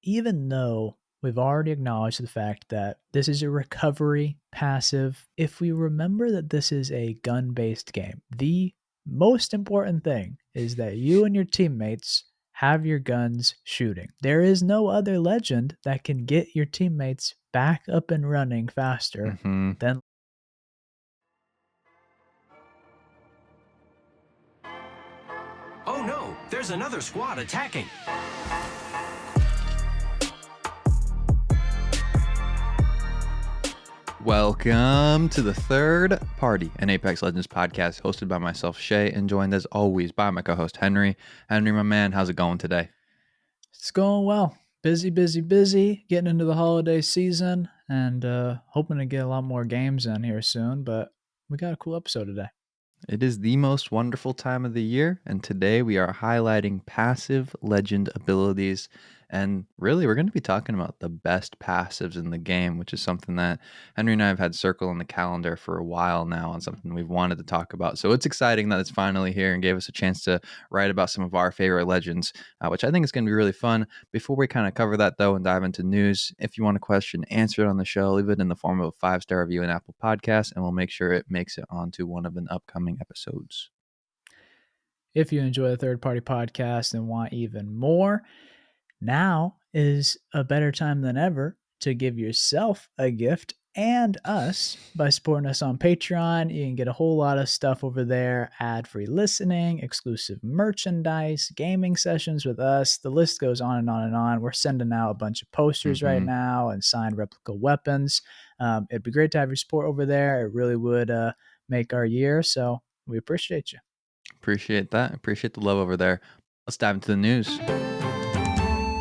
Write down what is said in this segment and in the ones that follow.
even though we've already acknowledged the fact that this is a recovery passive, if we remember that this is a gun-based game, the most important thing is that you and your teammates have your guns shooting. There is no other legend that can get your teammates back up and running faster Mm-hmm. than. Oh no, there's another squad attacking. Welcome to the Third Party, an Apex Legends podcast hosted by myself, Shay, and joined as always by my co-host, Henry. Henry, my man, how's it going today? It's going well. Busy, getting into the holiday season and hoping to get a lot more games in here soon, but we got a cool episode today. It is the most wonderful time of the year, and today we are highlighting passive legend abilities. And really, we're going to be talking about the best passives in the game, which is something that Henry and I have had circle on the calendar for a while now, and something we've wanted to talk about. So it's exciting that it's finally here and gave us a chance to write about some of our favorite legends, which I think is going to be really fun. Before we kind of cover that, though, and dive into news, if you want a question answered on the show, leave it in the form of a 5-star review in Apple Podcasts, and we'll make sure it makes it onto one of an upcoming episodes. If you enjoy the Third Party podcast and want even more, now is a better time than ever to give yourself a gift and us by supporting us on Patreon. You can get a whole lot of stuff over there, ad-free listening, exclusive merchandise, gaming sessions with us. The list goes on and on and on. We're sending out a bunch of posters right now and signed replica weapons. It'd be great to have your support over there. It really would make our year, so we appreciate you. Appreciate that. Appreciate the love over there. Let's dive into the news.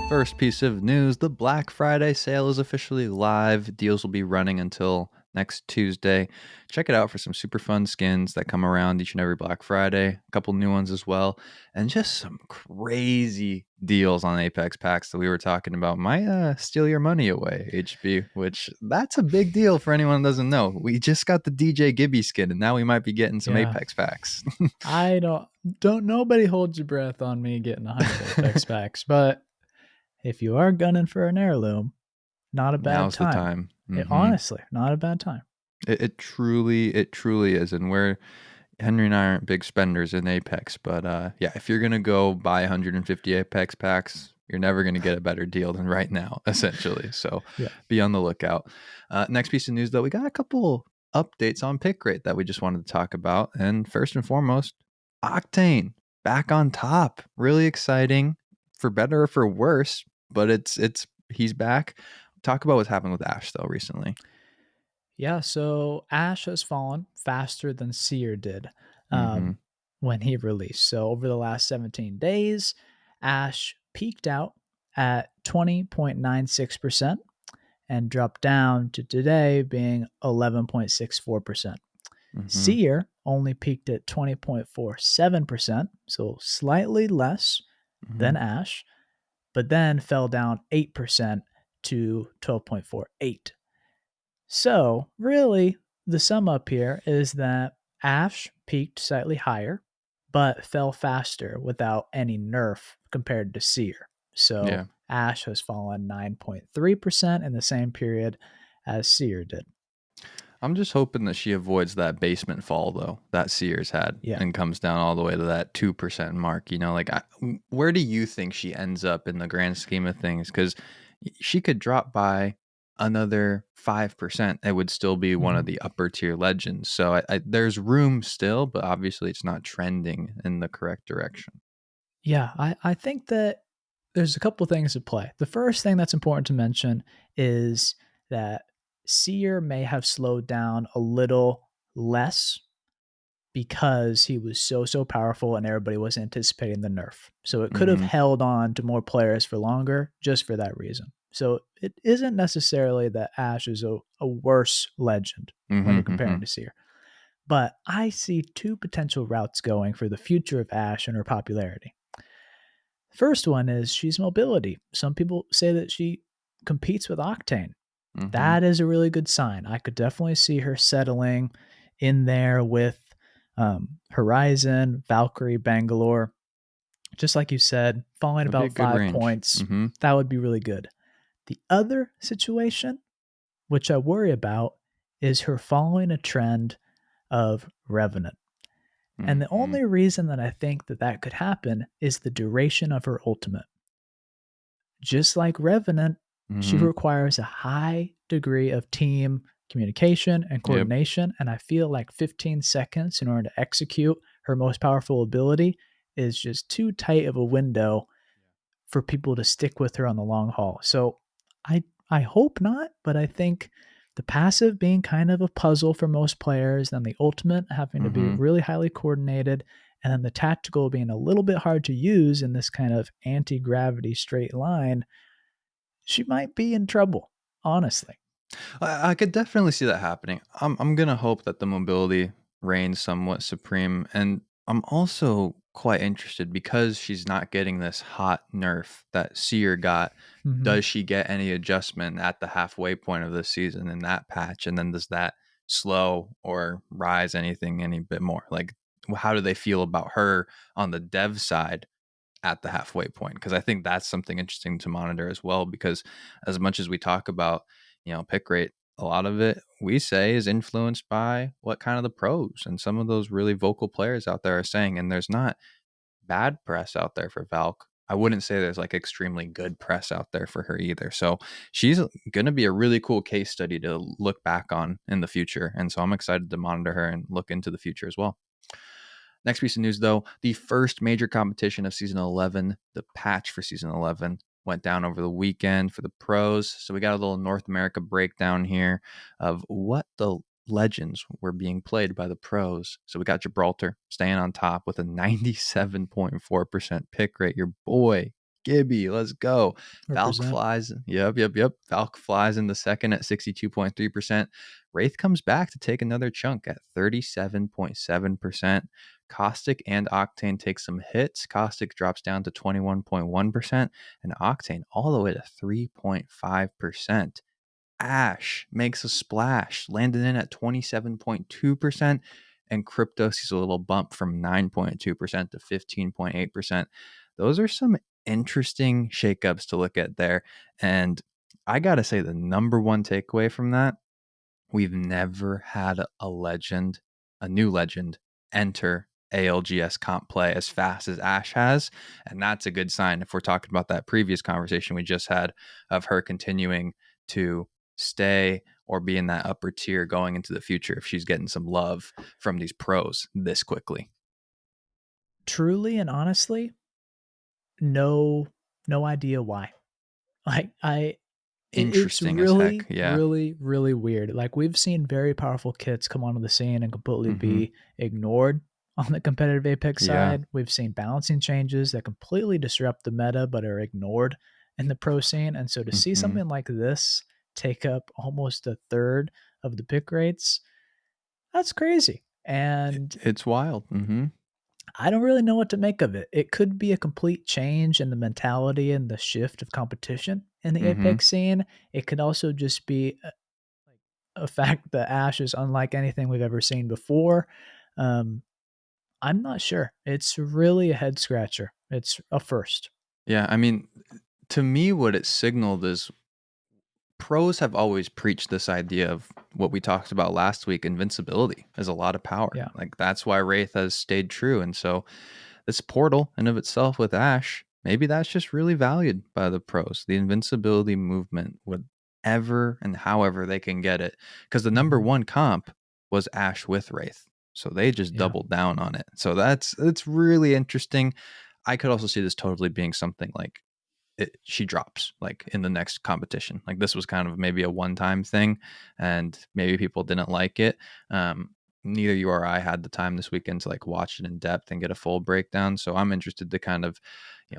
First piece of news, the Black Friday sale is officially live. Deals will be running until next Tuesday. Check it out for some super fun skins that come around each and every Black Friday. A couple new ones as well. And just some crazy deals on Apex packs that we were talking about. Might steal your money away, HB, which that's a big deal for anyone that doesn't know. We just got the DJ Gibby skin, and now we might be getting some Apex packs. I don't nobody hold your breath on me getting 100 Apex packs, but if you are gunning for an heirloom, not a bad Now's time. the time. Honestly, not a bad time. It truly is. And Henry and I aren't big spenders in Apex, but yeah, if you're gonna go buy 150 Apex packs, you're never gonna get a better deal than right now, essentially. So be on the lookout. Next piece of news, though, we got a couple updates on pick rate that we just wanted to talk about. And first and foremost, Octane back on top. Really exciting, for better or for worse, but he's back. Talk about what's happened with Ashe though recently. Yeah, so Ashe has fallen faster than Seer did Mm-hmm. when he released. So over the last 17 days, Ashe peaked out at 20.96% and dropped down to today being 11.64%. Mm-hmm. Seer only peaked at 20.47%, so slightly less than Ashe, but then fell down 8% to 12.48. So really, the sum up here is that Ashe peaked slightly higher, but fell faster without any nerf compared to Seer. So Ashe has fallen 9.3% in the same period as Seer did. I'm just hoping that she avoids that basement fall, though, that Sears had, and comes down all the way to that 2% mark. You know, like, where do you think she ends up in the grand scheme of things? Because she could drop by another 5%. It would still be one of the upper tier legends. So there's room still, but obviously it's not trending in the correct direction. Yeah, I think that there's a couple things at play. The first thing that's important to mention is that Seer may have slowed down a little less because he was so powerful and everybody was anticipating the nerf. So it could have held on to more players for longer just for that reason. So it isn't necessarily that Ashe is a worse legend when you're comparing to Seer. But I see two potential routes going for the future of Ashe and her popularity. First one is she's mobility. Some people say that she competes with Octane. That is a really good sign. I could definitely see her settling in there with Horizon, Valkyrie, Bangalore. Just like you said, falling about 5 points. That would be really good. The other situation, which I worry about, is her following a trend of Revenant. And the Mhm. only reason that I think that that could happen is the duration of her ultimate. Just like Revenant, she Mhm. requires a high degree of team communication and Yep. coordination. And I feel like 15 seconds in order to execute her most powerful ability is just too tight of a window for people to stick with her on the long haul. So I hope not, but I think the passive being kind of a puzzle for most players, then the ultimate having to be Mhm. really highly coordinated, and then the tactical being a little bit hard to use in this kind of anti-gravity straight line, she might be in trouble, honestly. I could definitely see that happening. I'm gonna hope that the mobility reigns somewhat supreme, and I'm also quite interested because she's not getting this hot nerf that Seer got. Mhm. Does she get any adjustment at the halfway point of this season in that patch, and then does that slow or rise anything any bit more? Like, how do they feel about her on the dev side at the halfway point? Because I think that's something interesting to monitor as well. Because as much as we talk about, pick rate, a lot of it we say is influenced by what kind of the pros and some of those really vocal players out there are saying. And there's not bad press out there for Valk. I wouldn't say there's like extremely good press out there for her either. So she's going to be a really cool case study to look back on in the future. And so I'm excited to monitor her and look into the future as well. Next piece of news, though, the first major competition of season 11, the patch for season 11, went down over the weekend for the pros. So we got a little North America breakdown here of what the legends were being played by the pros. So we got Gibraltar staying on top with a 97.4% pick rate. Your boy, Gibby, let's go. Valk Represent. flies. Yep. Valk flies in the second at 62.3%. Wraith comes back to take another chunk at 37.7%. Caustic and Octane take some hits. Caustic drops down to 21.1%, and Octane all the way to 3.5%. Ash makes a splash, landing in at 27.2%, and Crypto sees a little bump from 9.2% to 15.8%. Those are some interesting shakeups to look at there. And I got to say, the number one takeaway from that, we've never had a new legend, enter ALGS comp play as fast as Ash has. And that's a good sign if we're talking about that previous conversation we just had of her continuing to stay or be in that upper tier going into the future if she's getting some love from these pros this quickly. Truly and honestly, no idea why. Like it's Interesting as heck. really, Yeah. really, really weird. Like we've seen very powerful kits come onto the scene and completely Mm-hmm. be ignored on the competitive Apex Yeah. side. We've seen balancing changes that completely disrupt the meta but are ignored in the pro scene. And so to see Mm-hmm. something like this take up almost a third of the pick rates, that's crazy. And It's wild. Mm-hmm. I don't really know what to make of it. It could be a complete change in the mentality and the shift of competition in the Mm-hmm. Apex scene. It could also just be a fact that Ash is unlike anything we've ever seen before. Um, I'm not sure. It's really a head scratcher. It's a first. Yeah. I mean, to me, what it signaled is pros have always preached this idea of what we talked about last week, invincibility is a lot of power. Yeah. Like that's why Wraith has stayed true. And so this portal in of itself with Ash, maybe that's just really valued by the pros. The invincibility movement, whatever and however they can get it. Because the number Hmm. one comp was Ash with Wraith. So they just Yeah. doubled down on it. So it's really interesting. I could also see this totally being something like she drops like in the next competition. Like this was kind of maybe a one-time thing, and maybe people didn't like it. Neither you or I had the time this weekend to like watch it in depth and get a full breakdown. So I'm interested to kind of,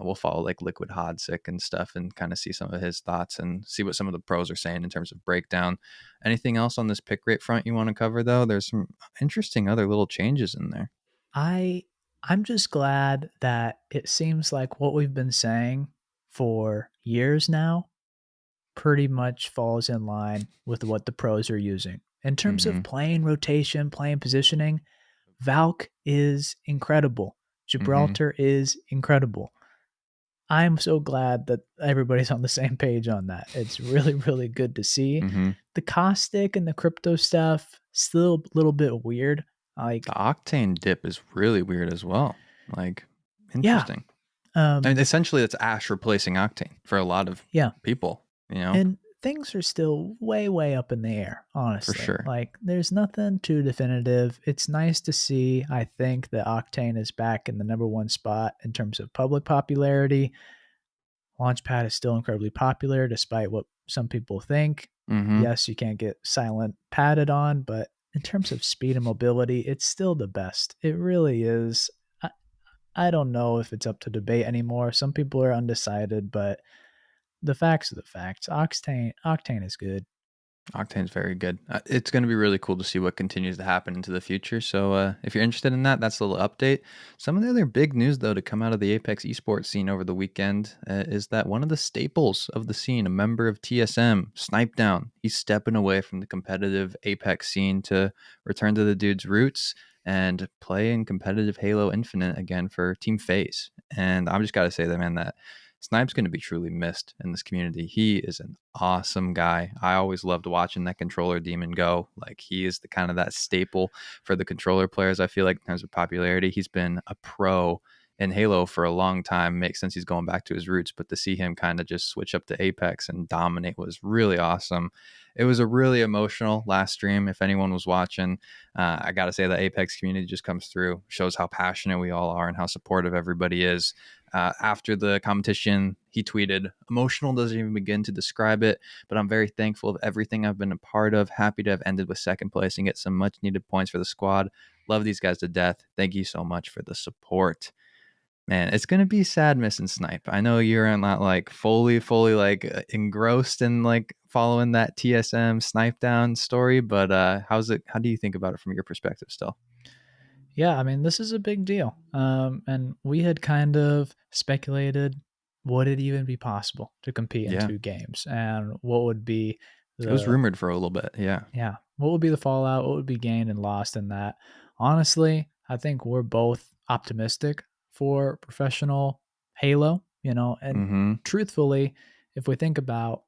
we'll follow like Liquid Hodsick and stuff and kind of see some of his thoughts and see what some of the pros are saying in terms of breakdown. Anything else on this pick rate front you want to cover though? There's some interesting other little changes in there. I I'm just glad that it seems like what we've been saying for years now pretty much falls in line with what the pros are using. In terms Mm-hmm. of playing rotation, playing positioning, Valk is incredible. Mm-hmm. Gibraltar is incredible. I'm so glad that everybody's on the same page on that. It's really, really good to see. Mhm. The caustic and the crypto stuff, still a little bit weird. The Like, octane dip is really weird as well. Like, yeah, interesting. I mean, um, essentially, it's ash replacing octane for a lot of yeah. people, And things are still way, way up in the air, for honestly. sure. Like, there's nothing too definitive. It's nice to see, I think, that Octane is back in the number one spot in terms of public popularity. Launchpad is still incredibly popular, despite what some people think. Mhm. Yes, you can't get silent padded on, but in terms of speed and mobility, it's still the best. It really is. I, I don't know if it's up to debate anymore. Some people are undecided, but the facts are the facts. Octane is good. Octane's very good. It's going to be really cool to see what continues to happen into the future. So, if you're interested in that, that's a little update. Some of the other big news, though, to come out of the Apex esports scene over the weekend is that one of the staples of the scene, a member of TSM, Snipe Down, he's stepping away from the competitive Apex scene to return to the dude's roots and play in competitive Halo Infinite again for Team FaZe. And I'm just got to say that, man, that Snipe's going to be truly missed in this community. He is an awesome guy. I always loved watching that controller demon go. Like, he is the kind of that staple for the controller players. I feel like in terms of popularity, he's been a pro in Halo for a long time. Makes sense he's going back to his roots, but to see him kind of just switch up to Apex and dominate was really awesome. It was a really emotional last stream. If anyone was watching, I got to say the Apex community just comes through, shows how passionate we all are and how supportive everybody is. After the competition, he tweeted, "Emotional doesn't even begin to describe it, but I'm very thankful of everything I've been a part of. Happy to have ended with second place and get some much needed points for the squad. Love these guys to death. Thank you so much for the support." Man, it's gonna be sad missing Snipe. I know you're not like fully like engrossed in like following that TSM Snipe down story, but how's it? How do you think about it from your perspective still? Yeah, I mean, this is a big deal. And we had kind of speculated, would it even be possible to compete in Yeah, two games, and what would be it was the rumored for a little bit. Yeah. yeah, what would be the fallout? What would be gained and lost in that? Honestly, I think we're both optimistic for professional Halo, and Mm-hmm. truthfully, if we think about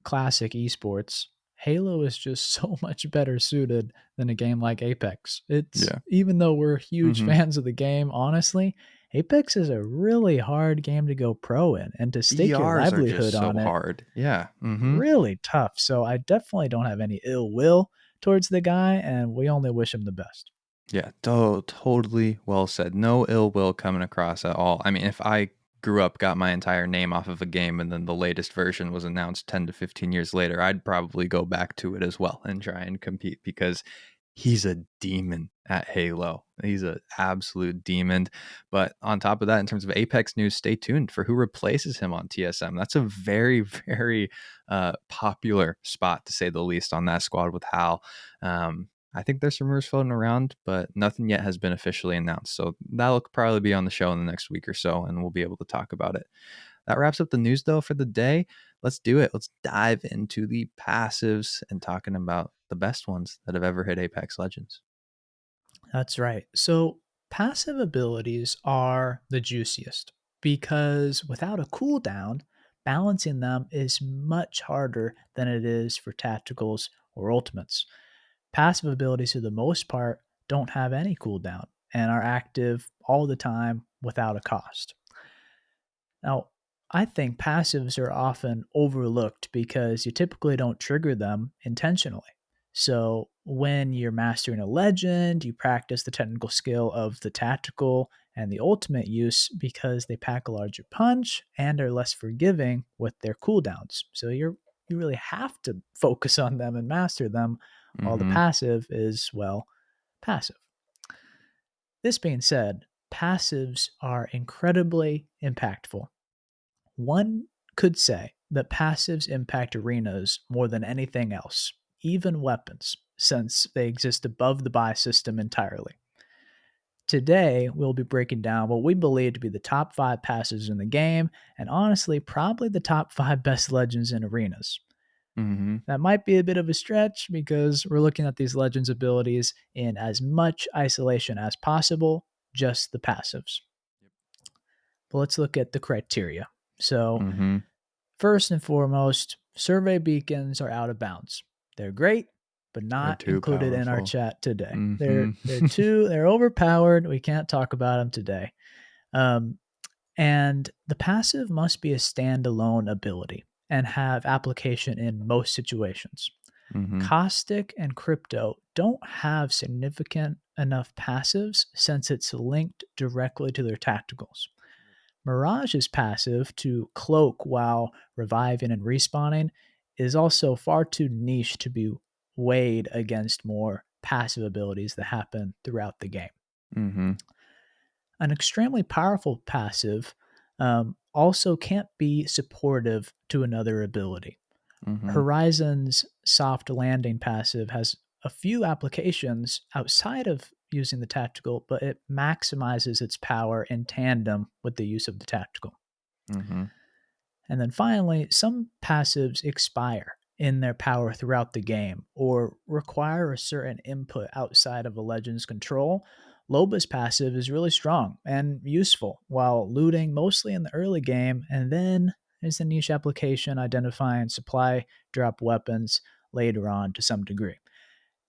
classic esports, Halo is just so much better suited than a game like Apex. It's Yeah. even though we're huge Mm-hmm. fans of the game, honestly, Apex is a really hard game to go pro in and to stake your ERs are just livelihood so on it, hard. Yeah. Mm-hmm. really tough. So I definitely don't have any ill will towards the guy, and we only wish him the best. Yeah. Totally well said. No ill will coming across at all. I mean, if I grew up, got my entire name off of a game, and then the latest version was announced 10 to 15 years later, I'd probably go back to it as well and try and compete because he's a demon at Halo. He's an absolute demon. But on top of that, in terms of Apex news, stay tuned for who replaces him on TSM. That's a very, very popular spot, to say the least, on that squad with Hal. I think there's some rumors floating around, but nothing yet has been officially announced. So that'll probably be on the show in the next week or so, and we'll be able to talk about it. That wraps up the news, though, for the day. Let's do it. Let's dive into the passives and talking about the best ones that have ever hit Apex Legends. That's right. So passive abilities are the juiciest because without a cooldown, balancing them is much harder than it is for tacticals or ultimates. Passive abilities, for the most part, don't have any cooldown and are active all the time without a cost. Now, I think passives are often overlooked because you typically don't trigger them intentionally. So, when you're mastering a legend, you practice the technical skill of the tactical and the ultimate use because they pack a larger punch and are less forgiving with their cooldowns. So, you really have to focus on them and master them, while the Mm-hmm. passive is, well, passive. This being said, passives are incredibly impactful. One could say that passives impact arenas more than anything else, even weapons, since they exist above the buy system entirely. Today, we'll be breaking down what we believe to be the top 5 passives in the game, and honestly, probably the top 5 best legends in arenas. Mm-hmm. That might be a bit of a stretch because we're looking at these legends' abilities in as much isolation as possible, just the passives. but let's look at the criteria. So, Mm-hmm. first and foremost, survey beacons are out of bounds. They're great, but They're not too included in our powerful. chat today. Mm-hmm. They're overpowered. We can't talk about them today. Um, and the passive must be a standalone ability and have application in most situations. Mm-hmm. Caustic and Crypto don't have significant enough passives since it's linked directly to their tacticals. Mirage's passive to cloak while reviving and respawning is also far too niche to be weighed against more passive abilities that happen throughout the game. Mm-hmm. An extremely powerful passive also can't be supportive to another ability. Mm-hmm. Horizon's soft landing passive has a few applications outside of using the tactical, but it maximizes its power in tandem with the use of the tactical. Mm-hmm. And then finally, some passives expire in their power throughout the game or require a certain input outside of a legend's control. Loba's passive is really strong and useful while looting mostly in the early game, and then there's the niche application identifying supply drop weapons later on to some degree.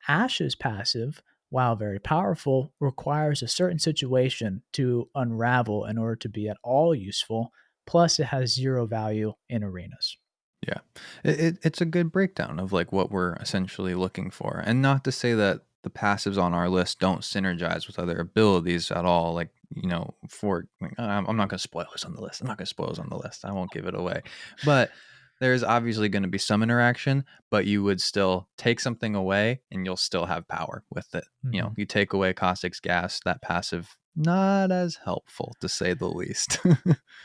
Ash's passive, while very powerful, requires a certain situation to unravel in order to be at all useful. Plus, it has zero value in arenas. Yeah. It's a good breakdown of like what we're essentially looking for. And not to say that the passives on our list don't synergize with other abilities at all. Like, I'm not going to spoil this on the list. I'm not going to spoil this on the list. I won't give it away. But there's obviously going to be some interaction, but you would still take something away and you'll still have power with it. Mm-hmm. You take away Caustic's gas, that passive, not as helpful to say the least.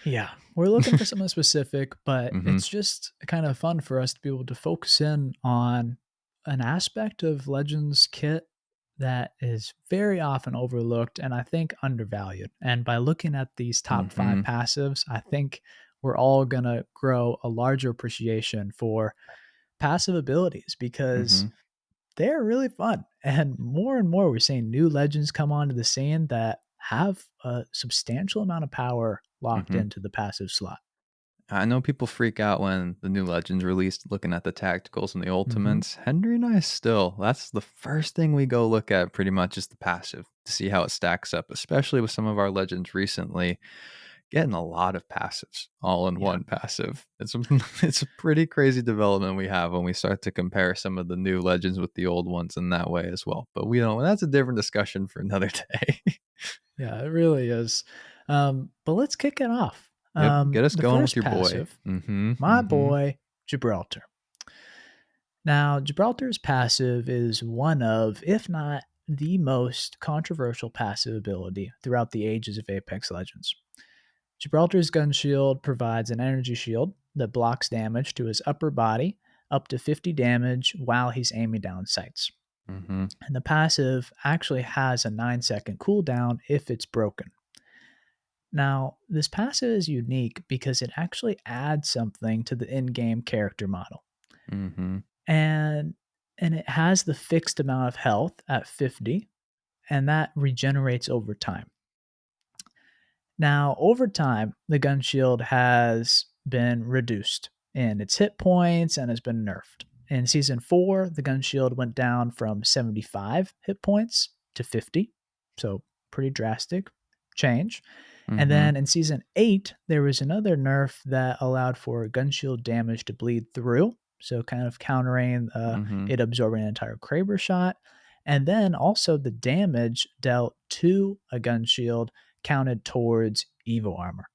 Yeah, we're looking for something specific, but Hmm. it's just kind of fun for us to be able to focus in on an aspect of Legends kit that is very often overlooked and I think undervalued. And by looking at these top five Hmm. passives, I think we're all going to grow a larger appreciation for passive abilities because Hmm. they're really fun. And more, we're seeing new legends come onto the scene that have a substantial amount of power locked Hmm. into the passive slot. I know people freak out when the new Legends released looking at the tacticals and the Mm-hmm. ultimates. Henry and I still, that's the first thing we go look at pretty much is the passive to see how it stacks up, especially with some of our Legends recently getting a lot of passives all in Yeah. one passive. It's a pretty crazy development we have when we start to compare some of the new Legends with the old ones in that way as well. But we don't, that's a different discussion for another day. Yeah, it really is. But let's kick it off. Yep. Get us The going with first your boy. passive, Mm-hmm. my Mm-hmm. boy, Gibraltar. Now, Gibraltar's passive is one of, if not the most controversial passive ability throughout the ages of Apex Legends. Gibraltar's gun shield provides an energy shield that blocks damage to his upper body up to 50 damage while he's aiming down sights. Mm-hmm. And the passive actually has a 9-second cooldown if it's broken. Now, this passive is unique because it actually adds something to the in-game character model. Mm-hmm. And it has the fixed amount of health at 50 and that regenerates over time. Now, over time, the gun shield has been reduced in its hit points and has been nerfed. In season 4, the gun shield went down from 75 hit points to 50, so pretty drastic change. And Mm-hmm. then in season 8, there was another nerf that allowed for gun shield damage to bleed through, so kind of countering Mm-hmm. it absorbing an entire Kraber shot. And then also the damage dealt to a gun shield counted towards Evo armor,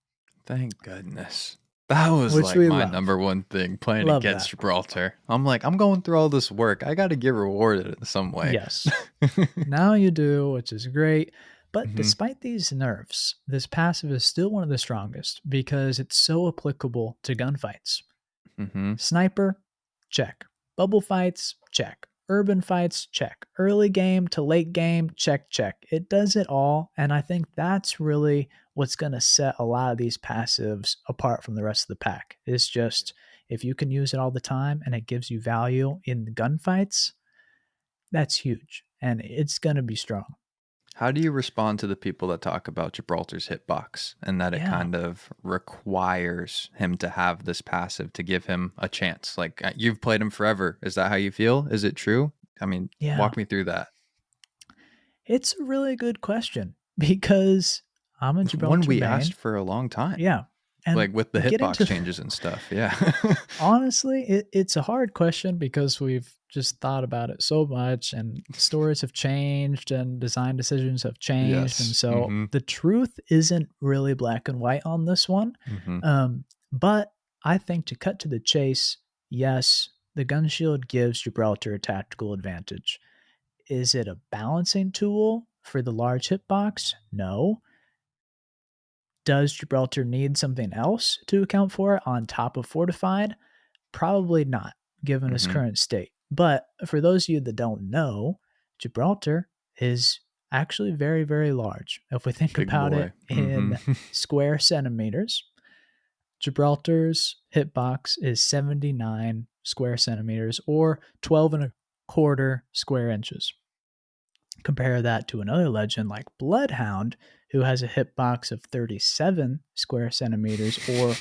Thank goodness. That was which like we my love. number one thing playing Love against that. Gibraltar. I'm like, I'm going through all this work. I got to get rewarded in some way. Yes. Now you do, which is great. But Hmm. despite these nerfs, this passive is still one of the strongest because it's so applicable to gunfights. Hmm. Sniper, check. Bubble fights, check. Urban fights, check. Early game to late game, check, check. It does it all. And I think that's really what's going to set a lot of these passives apart from the rest of the pack. It's just if you can use it all the time and it gives you value in the gunfights, that's huge. And it's going to be strong. How do you respond to the people that talk about Gibraltar's hitbox and that it Yeah. kind of requires him to have this passive to give him a chance? Like you've played him forever. Is that how you feel? Is it true? I mean, Yeah. walk me through that. It's a really good question because I'm a It's one Gibraltar we asked main. for a long time, Yeah. And like with the getting hitbox to changes and stuff. Yeah. honestly, it's a hard question because we've just thought about it so much and stories have changed and design decisions have changed. And Yes. so Mm-hmm. the truth isn't really black and white on this one. Mm-hmm. But I think to cut to the chase, yes, the gun shield gives Gibraltar a tactical advantage. Is it a balancing tool for the large hitbox? No. Does Gibraltar need something else to account for it on top of fortified? Probably not, given its Mm-hmm. current state. But for those of you that don't know, Gibraltar is actually very, very large. If we think Big about it boy. Mm-hmm. in square centimeters, Gibraltar's hitbox is 79 square centimeters or 12 and a quarter square inches. Compare that to another legend like Bloodhound, who has a hitbox of 37 square centimeters or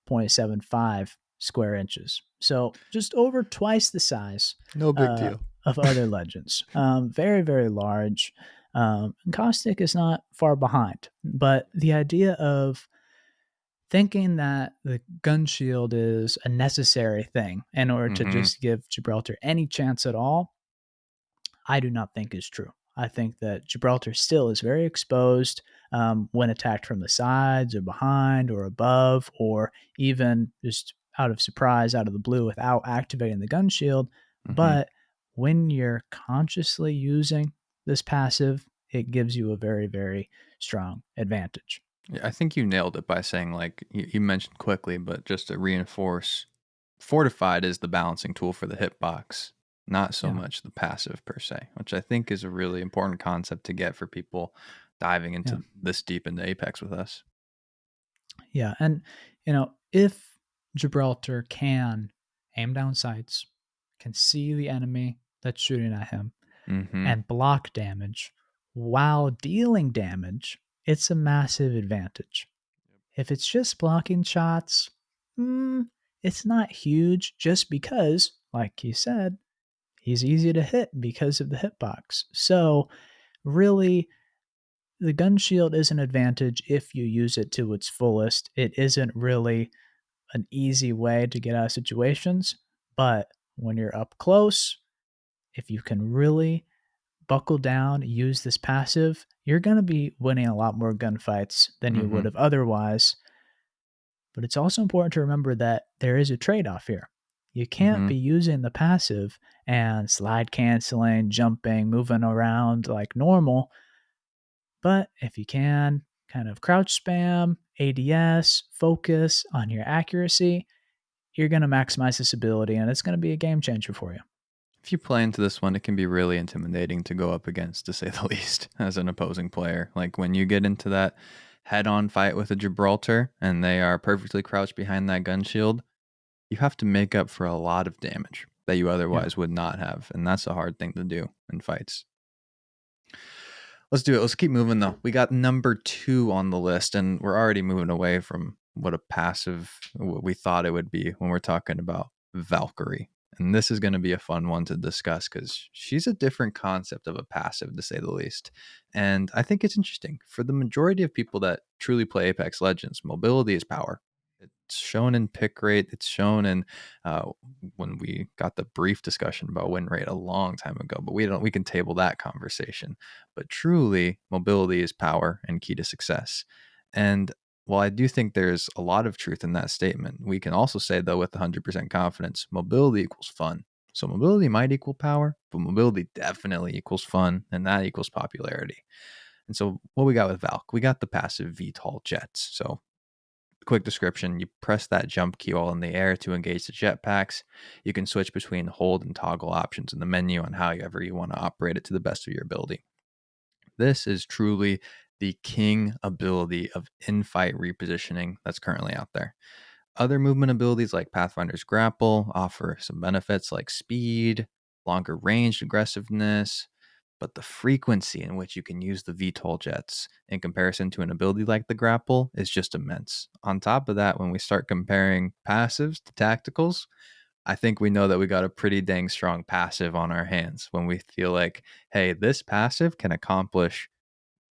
5.75 square inches. So just over twice the size No big uh, deal. of other legends. Very, very large. Caustic is not far behind, but the idea of thinking that the gun shield is a necessary thing in order to Mm-hmm. just give Gibraltar any chance at all, I do not think is true. I think that Gibraltar still is very exposed when attacked from the sides or behind or above, or even just out of surprise, out of the blue, without activating the gun shield. Mm-hmm. But when you're consciously using this passive, it gives you a very, very strong advantage. Yeah, I think you nailed it by saying, like, you mentioned quickly, but just to reinforce, fortified is the balancing tool for the hitbox, not so Yeah. much the passive per se, which I think is a really important concept to get for people diving Yeah. into this deep into Apex with us. Yeah. And, if Gibraltar can aim down sights, can see the enemy that's shooting at him, Mm-hmm. and block damage while dealing damage, it's a massive advantage. If it's just blocking shots, it's not huge just because, like you said, he's easy to hit because of the hitbox. So, really, the gun shield is an advantage if you use it to its fullest. It isn't really an easy way to get out of situations, but when you're up close, if you can really buckle down, use this passive, you're going to be winning a lot more gunfights than you Mm-hmm. would have otherwise. But it's also important to remember that there is a trade off here. You can't Mm-hmm. be using the passive and slide canceling, jumping, moving around like normal. But if you can, kind of crouch spam, ADS, focus on your accuracy, you're going to maximize this ability and it's going to be a game changer for you. If you play into this one, it can be really intimidating to go up against, to say the least, as an opposing player. Like when you get into that head on fight with a Gibraltar and they are perfectly crouched behind that gun shield, you have to make up for a lot of damage that you Yeah. otherwise would not have. And that's a hard thing to do in fights. Let's do it. Let's keep moving though. We got number 2 on the list, and we're already moving away from what a passive what we thought it would be when we're talking about Valkyrie. And this is going to be a fun one to discuss because she's a different concept of a passive, to say the least. And I think it's interesting. For the majority of people that truly play Apex Legends, mobility is power. It's shown in pick rate. It's shown in uh, when we got the brief discussion about win rate a long time ago. But we can table that conversation. But truly, mobility is power and key to success. And while I do think there's a lot of truth in that statement, we can also say, though, with 100% confidence, mobility equals fun. So mobility might equal power, but mobility definitely equals fun, and that equals popularity. And so what we got with Valk, we got the passive VTOL jets. So quick description, you press that jump key while in the air to engage the jetpacks. You can switch between hold and toggle options in the menu on however you want to operate it to the best of your ability. This is truly the king ability of in-fight repositioning that's currently out there. Other movement abilities like Pathfinder's Grapple offer some benefits like speed, longer range aggressiveness, but the frequency in which you can use the VTOL jets in comparison to an ability like the grapple is just immense. On top of that, when we start comparing passives to tacticals, I think we know that we got a pretty dang strong passive on our hands when we feel like, hey, this passive can accomplish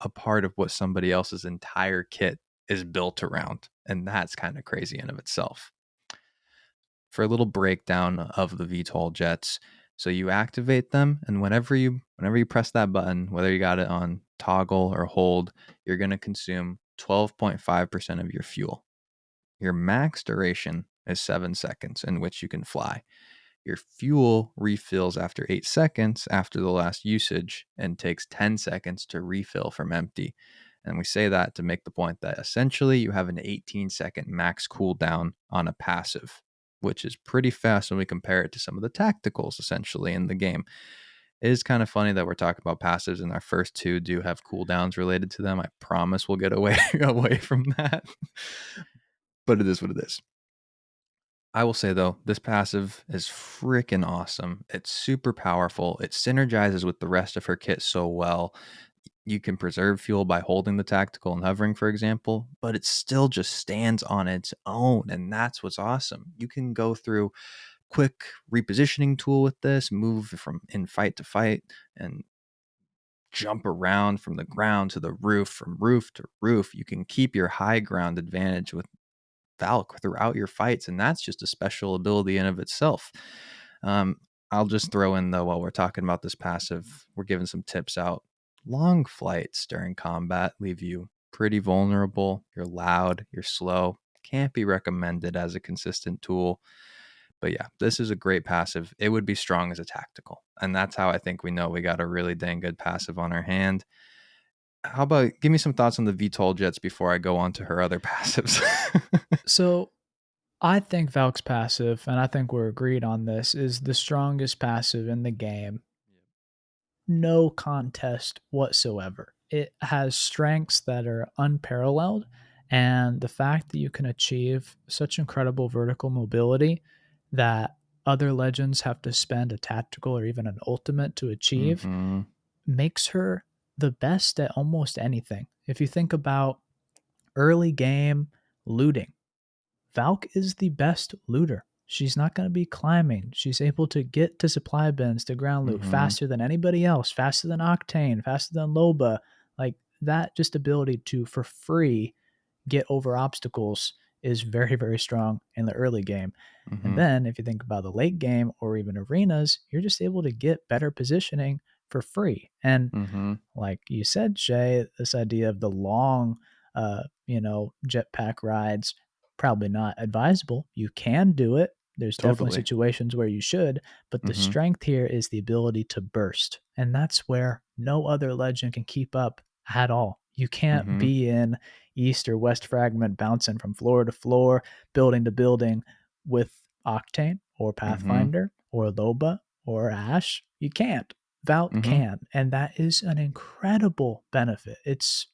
a part of what somebody else's entire kit is built around. And that's kind of crazy in of itself. For a little breakdown of the VTOL jets, so you activate them, and whenever you press that button, whether you got it on toggle or hold, you're going to consume 12.5% of your fuel. Your max duration is 7 seconds in which you can fly. Your fuel refills after 8 seconds after the last usage and takes 10 seconds to refill from empty. And we say that to make the point that essentially you have an 18-second max cooldown on a passive, which is pretty fast when we compare it to some of the tacticals essentially in the game. It is kind of funny that we're talking about passives and our first two do have cooldowns related to them. I promise we'll get away from that. But it is what it is. I will say though, this passive is freaking awesome. It's super powerful. It synergizes with the rest of her kit so well. You can preserve fuel by holding the tactical and hovering, for example, but it still just stands on its own. And that's what's awesome. You can go through quick repositioning tool with this, move from in fight to fight, and jump around from the ground to the roof, from roof to roof. You can keep your high ground advantage with Valk throughout your fights, and that's just a special ability in of itself. Um, I'll just throw in though, while we're talking about this passive, we're giving some tips out. Long flights during combat leave you pretty vulnerable. You're loud, you're slow. Can't be recommended as a consistent tool. But yeah, this is a great passive. It would be strong as a tactical. And that's how I think we know we got a really dang good passive on our hand. How about give me some thoughts on the VTOL jets before I go on to her other passives? So I think Valk's passive, and I think we're agreed on this, is the strongest passive in the game. No contest whatsoever. It has strengths that are unparalleled, and the fact that you can achieve such incredible vertical mobility that other legends have to spend a tactical or even an ultimate to achieve Mm-hmm. makes her the best at almost anything. If you think about early game looting, Valk is the best looter. She's not going to be climbing. She's able to get to supply bins to ground loot Mm-hmm. faster than anybody else, faster than Octane, faster than Loba. Like that just ability to, for free, get over obstacles is very, very strong in the early game. And Mm-hmm. then if you think about the late game or even arenas, you're just able to get better positioning for free. And Mm-hmm. like you said, Shay, this idea of the long, jetpack rides, probably not advisable. You can do it. There's definitely Totally. situations where you should, but the Mm-hmm. strength here is the ability to burst. And that's where no other legend can keep up at all. You can't Mm-hmm. be in East or West Fragment bouncing from floor to floor, building to building with Octane or Mm-hmm. Pathfinder or Loba or Ash. You can't. Vault Mm-hmm. can, and that is an incredible benefit. It's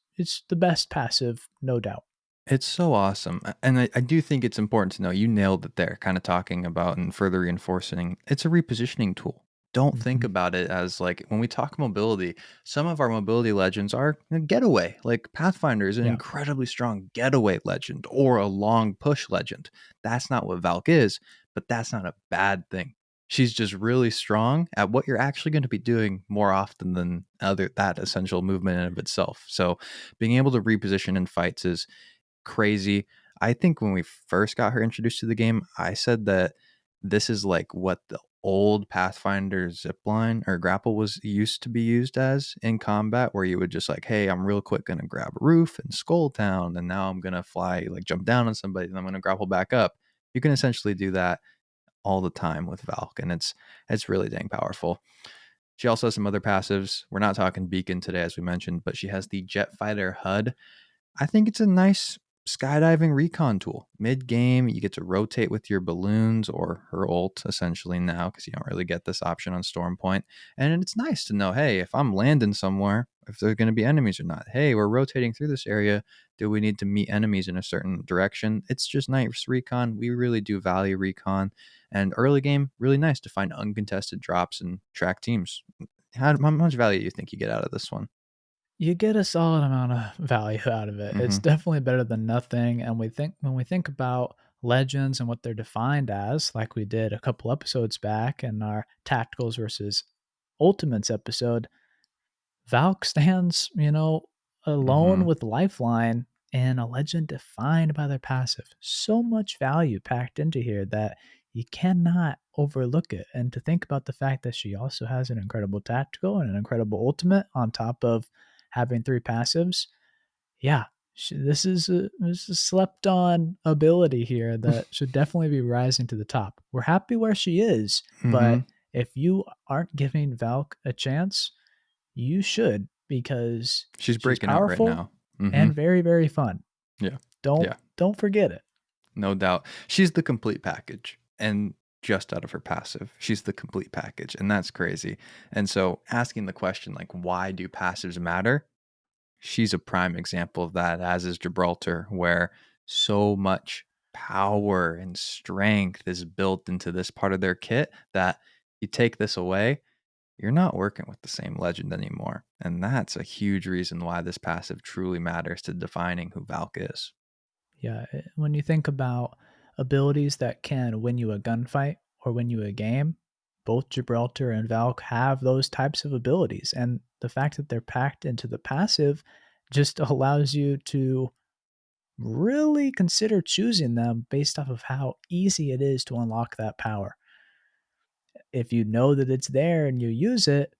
the best passive, no doubt. It's so awesome. And I do think it's important to know you nailed it there, kind of talking about and further reinforcing it's a repositioning tool. Don't think Mhm. about it as like when we talk mobility, some of our mobility legends are a getaway. Like Pathfinder is an Yeah. incredibly strong getaway legend or a long push legend. That's not what Valk is, but that's not a bad thing. She's just really strong at what you're actually going to be doing more often than other that essential movement in of itself. So being able to reposition in fights is crazy. I think when we first got her introduced to the game, I said that this is like what the old Pathfinder zipline or grapple was used to be used as in combat, where you would just like, hey, I'm real quick gonna grab a roof in Skull Town, and now I'm gonna fly, like jump down on somebody, and I'm gonna grapple back up. You can essentially do that all the time with Valk, and it's really dang powerful. She also has some other passives. We're not talking beacon today, as we mentioned, but she has the jet fighter HUD. I think it's a nice skydiving recon tool. Mid game, you get to rotate with your balloons or her ult essentially now because you don't really get this option on Stormpoint. And it's nice to know, hey, if I'm landing somewhere, if there's going to be enemies or not. Hey, we're rotating through this area. Do we need to meet enemies in a certain direction? It's just nice recon. We really do value recon. And early game, really nice to find uncontested drops and track teams. How much value do you think you get out of this one? You get a solid amount of value out of it. It's Mm-hmm. definitely better than nothing, and we think when we think about legends and what they're defined as, like we did a couple episodes back in our tacticals versus ultimates episode, Valk stands, alone Mm-hmm. with Lifeline and a legend defined by their passive. So much value packed into here that you cannot overlook it. And to think about the fact that she also has an incredible tactical and an incredible ultimate on top of having three passives, yeah, this is a slept on ability here that should definitely be rising to the top. We're happy where she is, Mm-hmm. but if you aren't giving Valk a chance, you should, because She's she's breaking out right powerful now. Mm-hmm. and very, very fun. Yeah. Don't Yeah. don't forget it. No doubt. She's the complete package. And just out of her passive, she's the complete package. And that's crazy. And so asking the question, like, why do passives matter? She's a prime example of that, as is Gibraltar, where so much power and strength is built into this part of their kit that you take this away, you're not working with the same legend anymore. And that's a huge reason why this passive truly matters to defining who Valk is. Yeah, when you think about abilities that can win you a gunfight or win you a game, both Gibraltar and Valk have those types of abilities, and the fact that they're packed into the passive just allows you to really consider choosing them based off of how easy it is to unlock that power. If you know that it's there and you use it,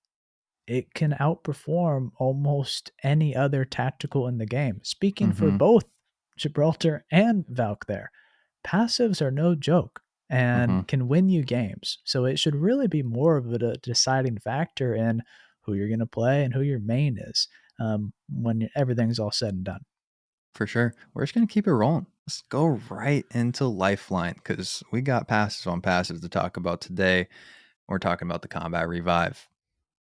it can outperform almost any other tactical in the game. Speaking for Mm-hmm. both Gibraltar and Valk there, passives are no joke Mm-hmm. and can win you games. So it should really be more of a deciding factor in who you're going to play and who your main is when everything's all said and done. For sure. We're just going to keep it rolling. Let's go right into Lifeline because we got passes on passes to talk about today. We're talking about the Combat Revive.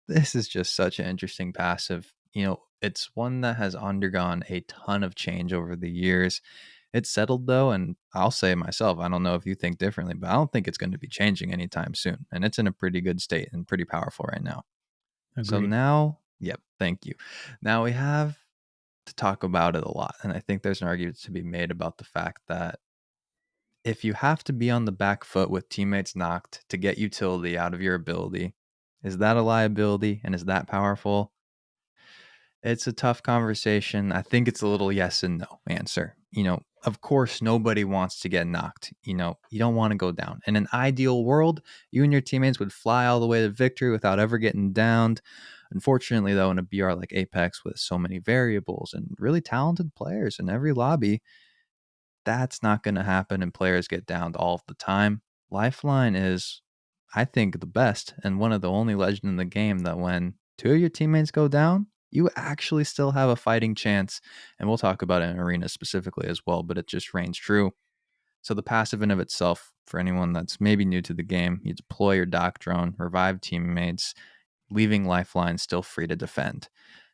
This is just such an interesting passive. It's one that has undergone a ton of change over the years. It's settled though, and I'll say myself, I don't know if you think differently, but I don't think it's going to be changing anytime soon. And it's in a pretty good state and pretty powerful right now. So Agreed. now, yep, thank you. Now we have to talk about it a lot. And I think there's an argument to be made about the fact that if you have to be on the back foot with teammates knocked to get utility out of your ability, is that a liability and is that powerful? It's a tough conversation. I think it's a little yes and no answer. Of course, nobody wants to get knocked. You don't want to go down. In an ideal world, you and your teammates would fly all the way to victory without ever getting downed. Unfortunately, though, in a BR like Apex with so many variables and really talented players in every lobby, that's not going to happen and players get downed all of the time. Lifeline is, I think, the best and one of the only legend in the game that when two of your teammates go down, you actually still have a fighting chance. And we'll talk about it in Arena specifically as well, but it just reigns true. So the passive in of itself, for anyone that's maybe new to the game, you deploy your dock drone, revive teammates, leaving Lifeline still free to defend.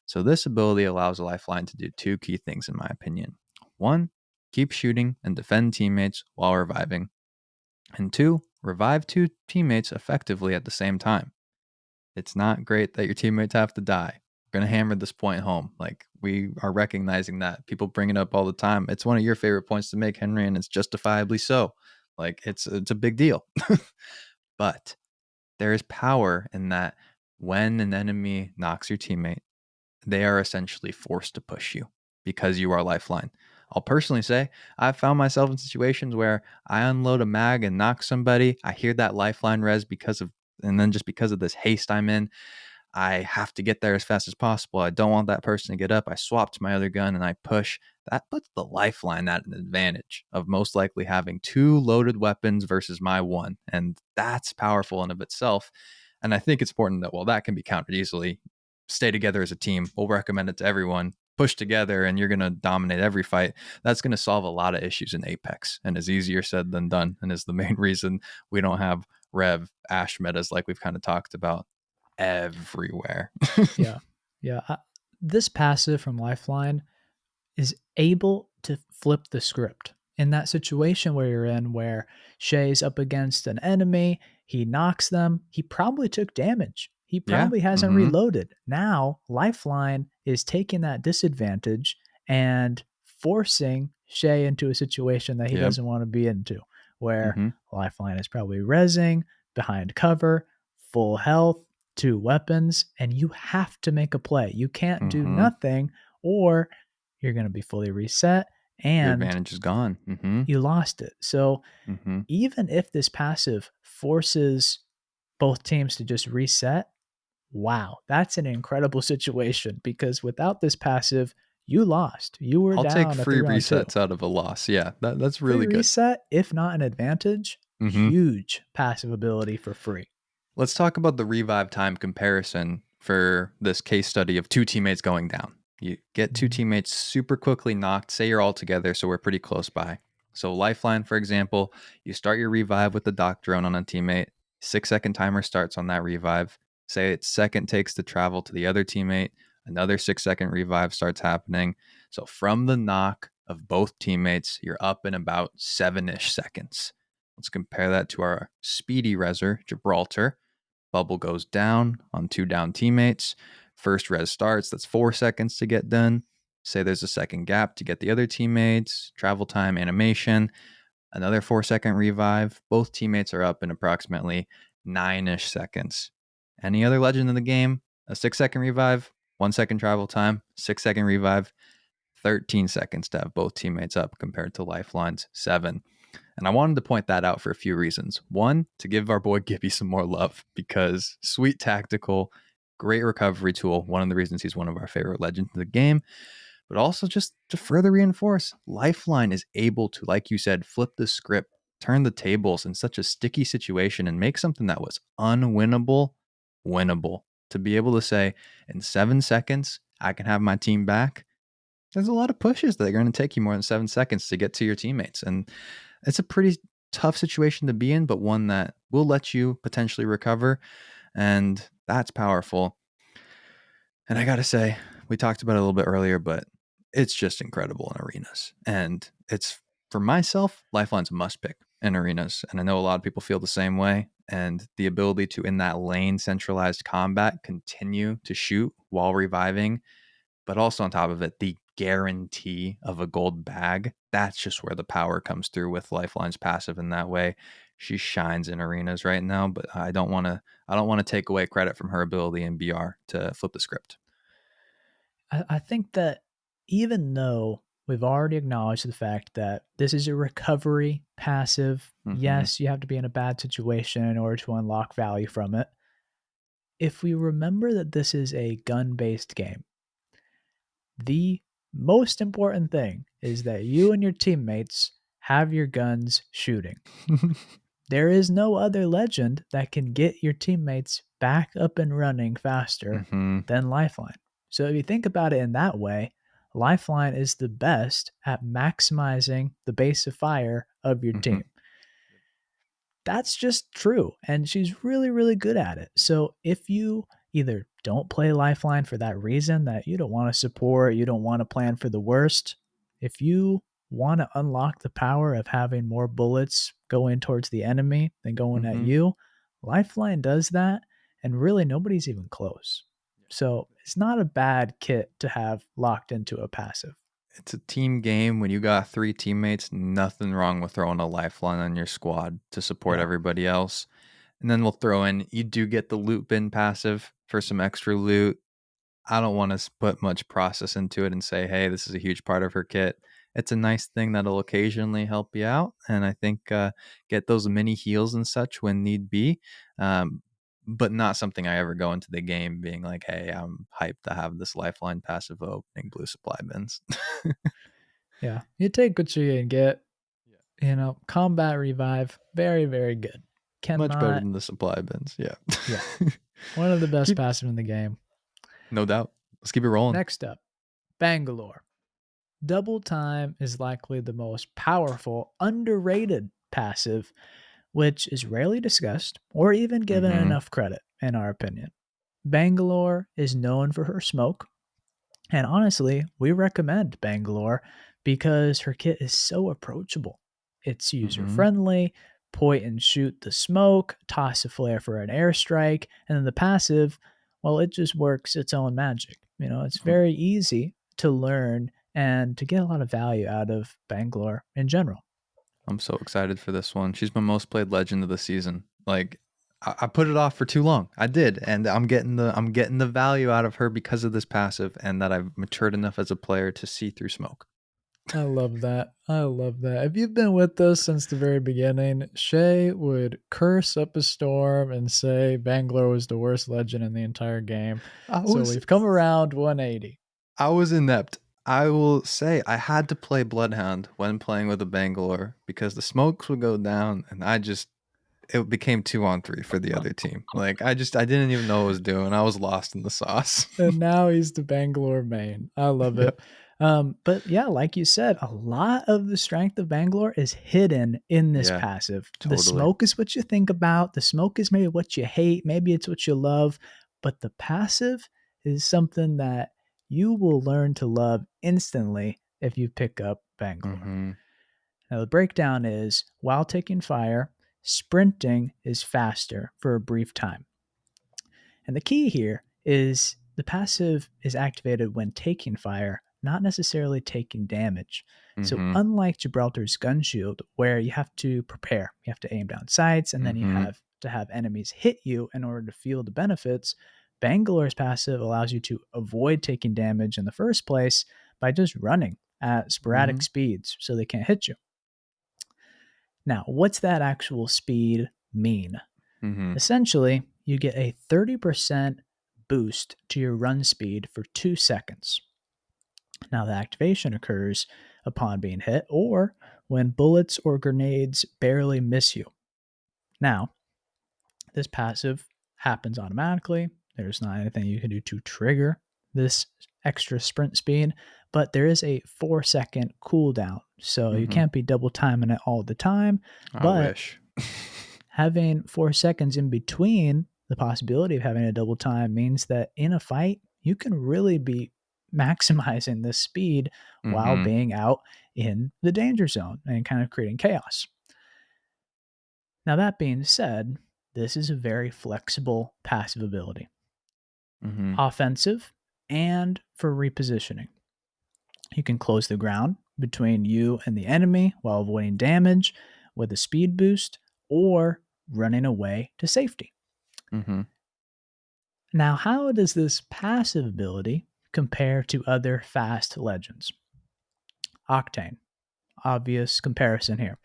So this ability allows a Lifeline to do two key things, in my opinion. One, keep shooting and defend teammates while reviving. And two, revive two teammates effectively at the same time. It's not great that your teammates have to die. We're going to hammer this point home. Like, we are recognizing that. People bring it up all the time. It's one of your favorite points to make, Henry, and it's justifiably so. Like, it's a big deal. But there is power in that when an enemy knocks your teammate, they are essentially forced to push you because you are Lifeline. I'll personally say I've found myself in situations where I unload a mag and knock somebody. I hear that Lifeline res and then just because of this haste I'm in, I have to get there as fast as possible. I don't want that person to get up. I swap to my other gun and I push. That puts the Lifeline at an advantage of most likely having two loaded weapons versus my one. And that's powerful in of itself. And I think it's important that while that can be countered easily, stay together as a team. We'll recommend it to everyone. Push together and you're going to dominate every fight. That's going to solve a lot of issues in Apex and is easier said than done and is the main reason we don't have Rev Ash metas like we've kind of talked about everywhere. Yeah. Yeah. This passive from Lifeline is able to flip the script. In that situation where you're in, where Shay's up against an enemy, he knocks them, he probably took damage. he Yeah. probably hasn't Mm-hmm. reloaded. Now, Lifeline is taking that disadvantage and forcing Shay into a situation that he Yep. doesn't want to be into, where Mm-hmm. Lifeline is probably rezzing, behind cover, full health, two weapons, and you have to make a play. You can't do Mm-hmm. nothing, or you're going to be fully reset Your and advantage is gone. Mm-hmm. you lost it. So Mm-hmm. even if this passive forces both teams to just reset, wow, that's an incredible situation because without this passive, you lost. You were I'll take down a free 3-on-2. resets out of a loss. Yeah, that's Free really good. reset, if not an advantage, Mm-hmm. huge passive ability for free. Let's talk about the revive time comparison for this case study of two teammates going down. You get two Mhm. teammates super quickly knocked, say you're all together, so we're pretty close by. So, Lifeline, for example, you start your revive with the dock drone on a teammate, 6 second timer starts on that revive. Say its second takes to travel to the other teammate, another 6 second revive starts happening. So, from the knock of both teammates, you're up in about 7-ish seconds. Let's compare that to our speedy reser, Gibraltar. Bubble goes down on two down teammates. First res starts. That's 4 seconds to get done. Say there's a second gap to get the other teammates. Travel time, animation. Another 4 second revive. Both teammates are up in approximately 9-ish seconds. Any other legend in the game? A 6 second revive, 1 second travel time, 6 second revive, 13 seconds to have both teammates up compared to Lifeline's 7. And I wanted to point that out for a few reasons. One, to give our boy Gibby some more love because sweet tactical, great recovery tool. One of the reasons he's one of our favorite legends in the game. But also just to further reinforce, Lifeline is able to, like you said, flip the script, turn the tables in such a sticky situation and make something that was unwinnable, winnable. To be able to say, in 7 seconds, I can have my team back. There's a lot of pushes that are going to take you more than 7 seconds to get to your teammates. And it's a pretty tough situation to be in, but one that will let you potentially recover. And that's powerful. And I got to say, we talked about it a little bit earlier, but it's just incredible in arenas. And it's, for myself, Lifeline's a must pick in arenas. And I know a lot of people feel the same way. And the ability to, in that lane centralized combat, continue to shoot while reviving, but also on top of it, the guarantee of a gold bag. That's just where the power comes through with Lifeline's passive in that way. She shines in arenas right now, but I don't want to take away credit from her ability in BR to flip the script. I think that even though we've already acknowledged the fact that this is a recovery passive, Mm-hmm. yes, you have to be in a bad situation in order to unlock value from it. If we remember that this is a gun based game, the most important thing is that you and your teammates have your guns shooting. There is no other legend that can get your teammates back up and running faster Mm-hmm. than Lifeline. So if you think about it in that way, Lifeline is the best at maximizing the base of fire of your Mm-hmm. team. That's just true. And she's really, really good at it. So if you either don't play Lifeline for that reason that you don't want to support, you don't want to plan for the worst, if you want to unlock the power of having more bullets going towards the enemy than going at Mm-hmm. you, Lifeline does that. And really, nobody's even close. So it's not a bad kit to have locked into a passive. It's a team game. When you got three teammates, nothing wrong with throwing a lifeline on your squad to support Yeah. everybody else. And then we'll throw in, you do get the loot bin passive for some extra loot. I don't want to put much process into it and say, hey, this is a huge part of her kit. It's a nice thing that'll occasionally help you out. And I think get those mini heals and such when need be. But not something I ever go into the game being like, hey, I'm hyped to have this lifeline passive opening blue supply bins. Yeah. You take what you can get. Yeah. Combat revive, very, very good. Much better Cannot, than the supply bins. Yeah. yeah, one of the best keep passive in the game. No doubt. Let's keep it rolling. Next up, Bangalore. Double time is likely the most powerful, underrated passive, which is rarely discussed or even given Mm-hmm. enough credit, in our opinion. Bangalore is known for her smoke, and honestly, we recommend Bangalore because her kit is so approachable. It's user Mm-hmm. friendly, point and shoot the smoke, toss a flare for an airstrike, and then the passive, well, it just works its own magic. It's Mm, very easy to learn and to get a lot of value out of Bangalore in general. I'm so excited for this one. She's my most played legend of the season. Like I put it off for too long. I did, and I'm getting the value out of her because of this passive, and that I've matured enough as a player to see through smoke. I love that. I love that. If you've been with us since the very beginning, Shay would curse up a storm and say Bangalore was the worst legend in the entire game. I So was we've come around 180. I was inept. I will say I had to play Bloodhound when playing with a Bangalore because the smokes would go down, and it became 2-on-3 for the other team. Like I didn't even know what I was doing. I was lost in the sauce. And now he's the Bangalore main. I love Yeah. it. But yeah, like you said, a lot of the strength of Bangalore is hidden in this Yeah, passive. The totally. smoke is what you think about. The smoke is maybe what you hate. Maybe it's what you love. But the passive is something that you will learn to love instantly if you pick up Bangalore. Mhm. Now, the breakdown is while taking fire, sprinting is faster for a brief time. And the key here is the passive is activated when taking fire, not necessarily taking damage. So, Mhm. unlike Gibraltar's gun shield, where you have to prepare, you have to aim down sights, and then you Mhm. have to have enemies hit you in order to feel the benefits, Bangalore's passive allows you to avoid taking damage in the first place by just running at sporadic Mhm. speeds so they can't hit you. Now, what's that actual speed mean? Mhm. Essentially, you get a 30% boost to your run speed for 2 seconds. Now, the activation occurs upon being hit or when bullets or grenades barely miss you. Now, this passive happens automatically. There's not anything you can do to trigger this extra sprint speed, but there is a 4 second cooldown. So you Mhm. can't be double timing it all the time, I but wish. having 4 seconds in between the possibility of having a double time means that in a fight, you can really be maximizing this speed while Mhm. being out in the danger zone and kind of creating chaos. Now, that being said, this is a very flexible passive ability, Mhm. offensive and for repositioning. You can close the ground between you and the enemy while avoiding damage with a speed boost or running away to safety. Mhm. Now, how does this passive ability compare to other fast legends? Octane, obvious comparison here.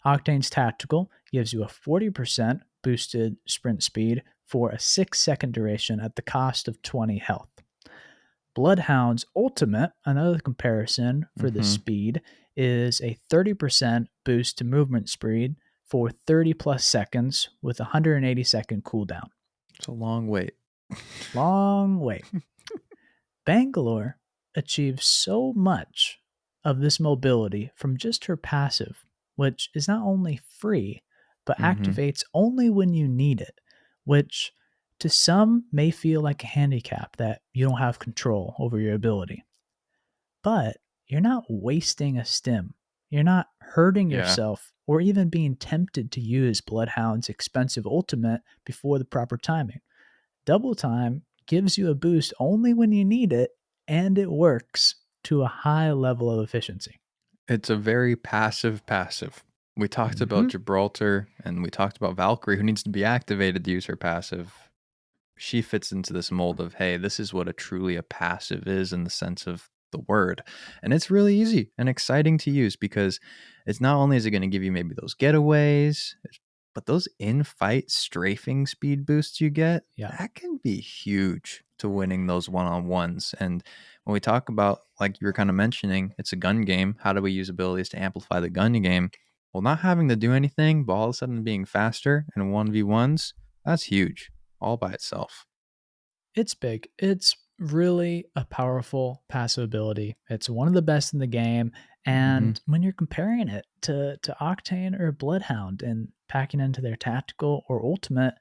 Octane's tactical gives you a 40% boosted sprint speed for a 6 second duration at the cost of 20 health. Bloodhound's ultimate, another comparison for the Mhm. speed, is a 30% boost to movement speed for 30 plus seconds with a 180-second cooldown. It's a long wait. Long wait. Bangalore achieves so much of this mobility from just her passive, which is not only free, but Mhm. activates only when you need it, which to some may feel like a handicap that you don't have control over your ability. But you're not wasting a stim. You're not hurting Yeah. yourself or even being tempted to use Bloodhound's expensive ultimate before the proper timing. Double time gives you a boost only when you need it, and it works to a high level of efficiency. It's a very passive. We talked about Hmm. Gibraltar and we talked about Valkyrie, who needs to be activated to use her passive. She fits into this mold of, hey, this is what a passive is in the sense of the word. And it's really easy and exciting to use because it's not only is it going to give you maybe those getaways, but those in-fight strafing speed boosts you get, Yeah. that can be huge to winning those one-on-ones. And when we talk about, like you were kind of mentioning, it's a gun game. How do we use abilities to amplify the gun game? Well, not having to do anything, but all of a sudden being faster in 1v1s, that's huge all by itself. It's big. It's really a powerful passive ability. It's one of the best in the game. Hmm. And when you're comparing it to Octane or Bloodhound and packing into their tactical or ultimate,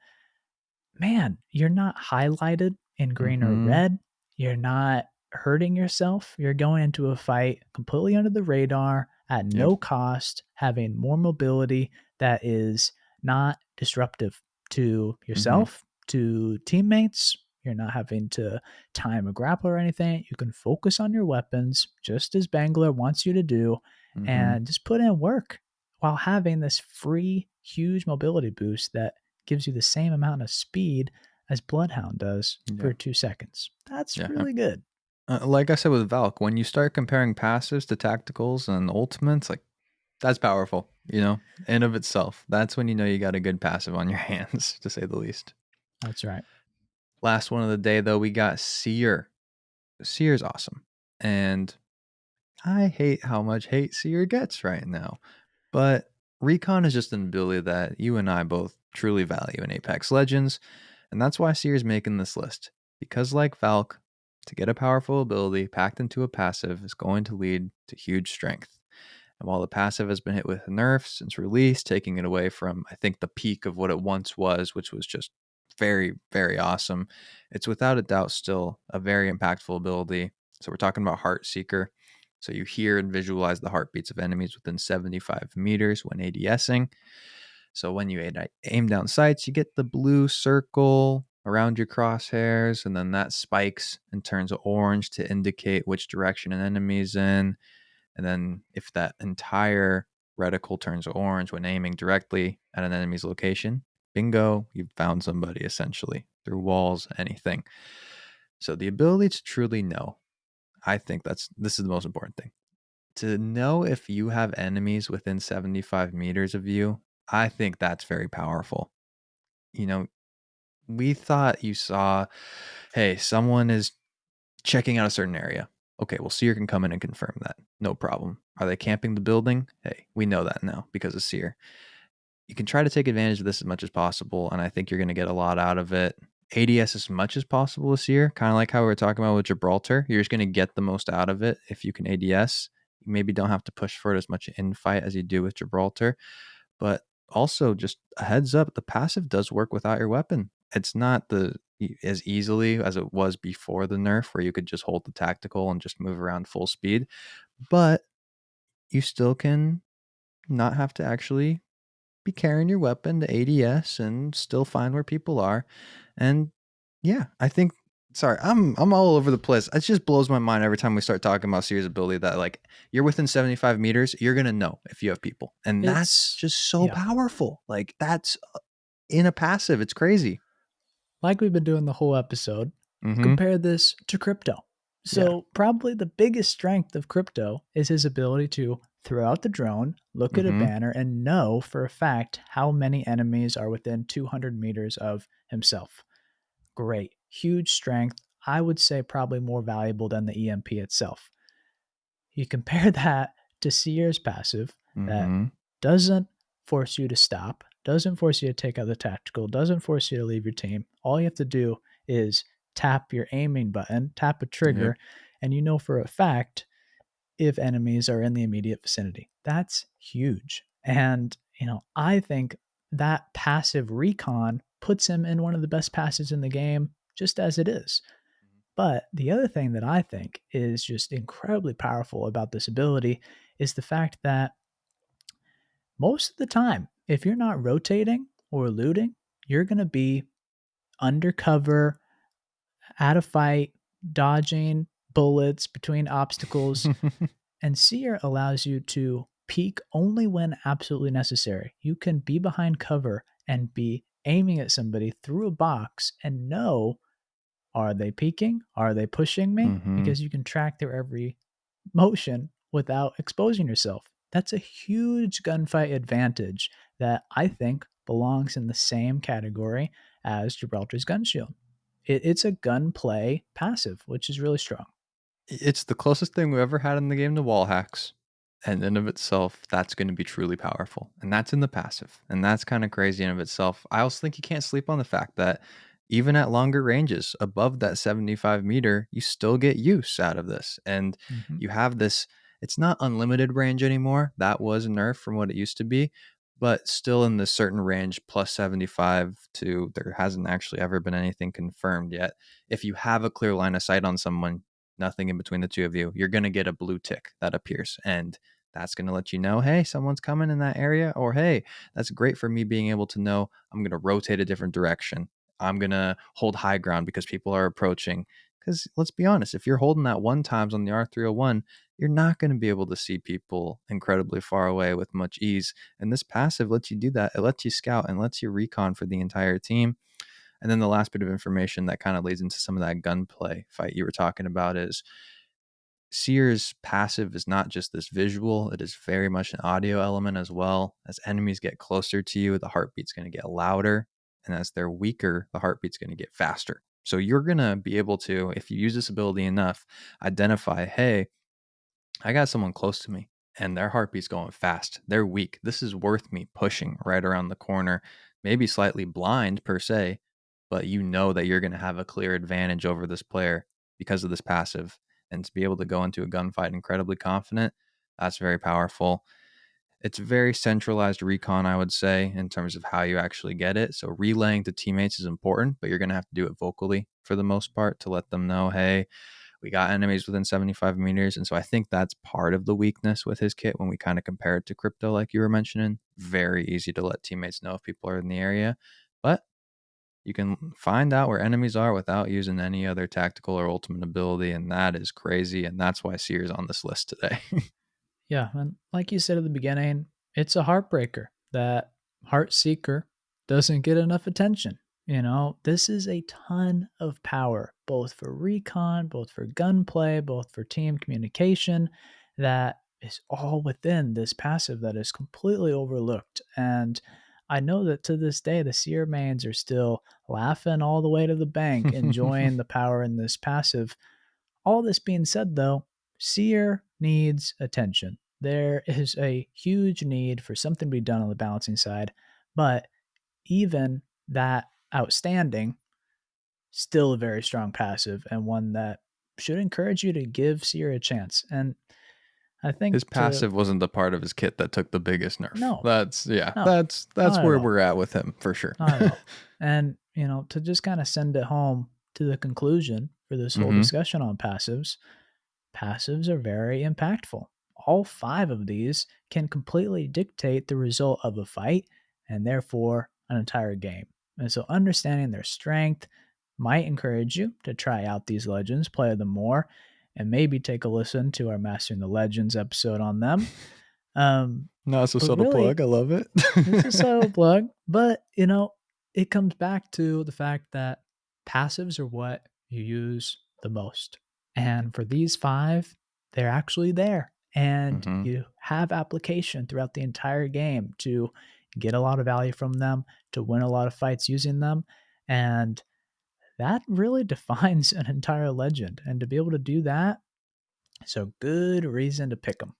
man, you're not highlighted in green or Hmm. red. You're not hurting yourself. You're going into a fight completely under the radar at Yep. no cost, having more mobility that is not disruptive to Mm-hmm. yourself, to teammates. You're not having to time a grapple or anything. You can focus on your weapons just as Bangalore wants you to do Mm-hmm. and just put in work while having this free, huge mobility boost that gives you the same amount of speed as Bloodhound does Yeah. for 2 seconds. That's Yeah. really good. Like I said with Valk, when you start comparing passives to tacticals and ultimates, like that's powerful, in of itself. That's when you know you got a good passive on your hands, to say the least. That's right. Last one of the day, though, we got Seer. Seer's awesome. And I hate how much hate Seer gets right now. But Recon is just an ability that you and I both truly value in Apex Legends. And that's why Seer's making this list. Because, like Valk, to get a powerful ability packed into a passive is going to lead to huge strength. And while the passive has been hit with nerfs since release, taking it away from, I think, the peak of what it once was, which was just very, very awesome, it's without a doubt still a very impactful ability. So we're talking about Heart Seeker. So you hear and visualize the heartbeats of enemies within 75 meters when ADSing. So when you aim down sights, you get the blue circle around your crosshairs, and then that spikes and turns orange to indicate which direction an enemy's in. And then if that entire reticle turns orange when aiming directly at an enemy's location, bingo, you've found somebody essentially through walls, anything. So the ability to truly know, I think this is the most important thing. To know if you have enemies within 75 meters of you, I think that's very powerful. You know, we thought you saw, hey, someone is checking out a certain area. Okay, well, Seer can come in and confirm that. No problem. Are they camping the building? Hey, we know that now because of Seer. You can try to take advantage of this as much as possible, and I think you're going to get a lot out of it. ADS as much as possible this year, kind of like how we were talking about with Gibraltar. You're just going to get the most out of it if you can ADS. You maybe don't have to push for it as much in fight as you do with Gibraltar, but also just a heads up, the passive does work without your weapon. It's not as easily as it was before the nerf, where you could just hold the tactical and just move around full speed, but you still can not have to actually be carrying your weapon to ADS and still find where people are. And yeah, I think sorry, I'm all over the place. It just blows my mind every time we start talking about Seer's ability that like you're within 75 meters, you're gonna know if you have people. And that's It's, just so yeah, powerful. Like that's in a passive. It's crazy. like we've been doing the whole episode, Mm-hmm. compare this to crypto. Yeah. So, probably the biggest strength of crypto is his ability to throw out the drone, look at a Mm-hmm. banner, and know for a fact how many enemies are within 200 meters of himself. Great. Huge strength. I would say probably more valuable than the EMP itself. You compare that to Seer's passive that Mm-hmm. doesn't force you to stop, doesn't force you to take out the tactical, doesn't force you to leave your team. All you have to do is tap your aiming button, tap a Yep. trigger, and you know for a fact if enemies are in the immediate vicinity. That's huge. And, I think that passive recon puts him in one of the best passes in the game just as it is. But the other thing that I think is just incredibly powerful about this ability is the fact that most of the time, if you're not rotating or looting, you're going to be undercover, at a fight, dodging bullets between obstacles. And Seer allows you to peek only when absolutely necessary. You can be behind cover and be aiming at somebody through a box and know, are they peeking? Are they pushing me? mm-hmm. Because you can track their every motion without exposing yourself. That's a huge gunfight advantage that I think belongs in the same category as Gibraltar's gun shield. It's a gunplay passive, which is really strong. It's the closest thing we've ever had in the game to wall hacks. And in of itself, that's going to be truly powerful. And that's in the passive. And that's kind of crazy in of itself. I also think you can't sleep on the fact that even at longer ranges, above that 75 meter, you still get use out of this. And Mhm. you have this, it's not unlimited range anymore. That was a nerf from what it used to be, but still in this certain range, plus 75 to there hasn't actually ever been anything confirmed yet. If you have a clear line of sight on someone, nothing in between the two of you, you're going to get a blue tick that appears. And that's going to let you know, hey, someone's coming in that area, or hey, that's great for me being able to know I'm going to rotate a different direction. I'm going to hold high ground because people are approaching. Because let's be honest, if you're holding that one times on the R301, you're not going to be able to see people incredibly far away with much ease. And this passive lets you do that. It lets you scout and lets you recon for the entire team. And then the last bit of information that kind of leads into some of that gunplay fight you were talking about is Seer's passive is not just this visual, it is very much an audio element as well. As enemies get closer to you, the heartbeat's going to get louder. And as they're weaker, the heartbeat's going to get faster. So you're going to be able to, if you use this ability enough, identify, hey, I got someone close to me and their heartbeat's going fast. They're weak. This is worth me pushing right around the corner, maybe slightly blind per se, but you know that you're going to have a clear advantage over this player because of this passive. And to be able to go into a gunfight incredibly confident, that's very powerful. It's very centralized recon, I would say, in terms of how you actually get it. So relaying to teammates is important, but you're going to have to do it vocally for the most part to let them know, hey, we got enemies within 75 meters. And so I think that's part of the weakness with his kit when we kind of compare it to crypto, like you were mentioning. Very easy to let teammates know if people are in the area. But you can find out where enemies are without using any other tactical or ultimate ability. And that is crazy. And that's why Seer's on this list today. Yeah, and like you said at the beginning, it's a heartbreaker that Heartseeker doesn't get enough attention. This is a ton of power, both for recon, both for gunplay, both for team communication, that is all within this passive that is completely overlooked. And I know that to this day, the Seer mains are still laughing all the way to the bank, enjoying the power in this passive. All this being said, though, Seer needs attention. There is a huge need for something to be done on the balancing side, but even that outstanding, still a very strong passive and one that should encourage you to give Seer a chance. And I think His passive wasn't the part of his kit that took the biggest nerf. no, That's yeah, no, that's not at where all. we're at with him for sure. Not at all. And, to just kind of send it home to the conclusion for this whole Mm-hmm. discussion on passives are very impactful. All five of these can completely dictate the result of a fight and therefore an entire game. And so understanding their strength might encourage you to try out these legends, play them more, and maybe take a listen to our Mastering the Legends episode on them. Not so But subtle really, plug. I love it. it's a subtle plug, but it comes back to the fact that passives are what you use the most. And for these five, they're actually there. And Mm-hmm. you have application throughout the entire game to get a lot of value from them, to win a lot of fights using them. And that really defines an entire legend. And to be able to do that, it's a good reason to pick them.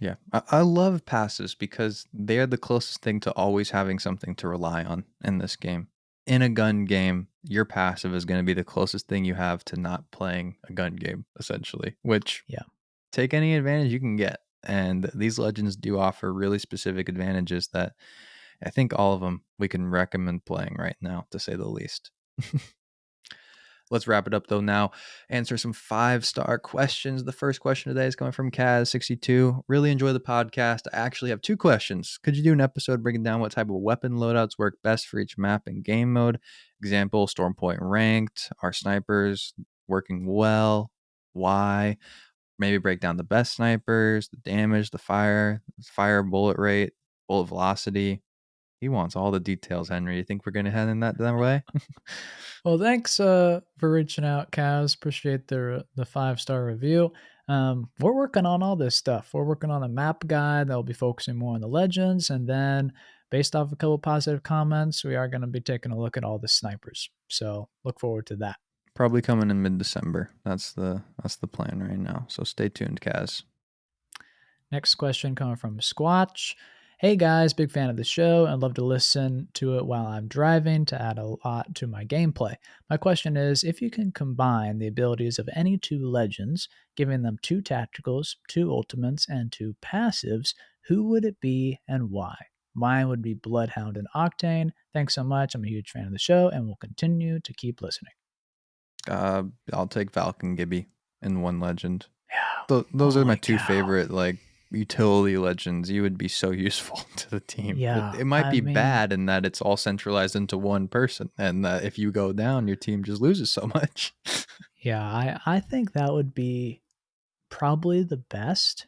Yeah, I love passives because they're the closest thing to always having something to rely on in this game. In a gun game, your passive is going to be the closest thing you have to not playing a gun game, essentially, which Yeah. take any advantage you can get. And these legends do offer really specific advantages that I think all of them we can recommend playing right now, to say the least. Let's wrap it up though now. Answer some 5-star questions. The first question today is coming from Kaz62. Really enjoy the podcast. I actually have 2 questions. Could you do an episode breaking down what type of weapon loadouts work best for each map and game mode? Example, Stormpoint ranked. Are snipers working well? Why? Maybe break down the best snipers, the damage, the fire bullet rate, bullet velocity. He wants all the details, Henry. You think we're going to head in that way? Well, thanks for reaching out, Kaz. Appreciate the 5-star review. We're working on all this stuff. We're working on a map guide that'll be focusing more on the legends, and then based off a couple positive comments, we are going to be taking a look at all the snipers. So look forward to that. Probably coming in mid-December. That's the plan right now. So stay tuned, Kaz. Next question coming from Squatch. Hey guys, big fan of the show and love to listen to it while I'm driving to add a lot to my gameplay. My question is if you can combine the abilities of any 2 legends, giving them 2 tacticals, 2 ultimates, and 2 passives, who would it be and why? Mine would be Bloodhound and Octane. Thanks so much. I'm a huge fan of the show and will continue to keep listening. I'll take Falcon Gibby in one legend. Yeah. Those are my Holy 2 cow. favorite like utility legends, you would be so useful to the team. Yeah, It might I be mean, bad in that it's all centralized into one person, and that if you go down, your team just loses so much. yeah, I think that would be probably the best.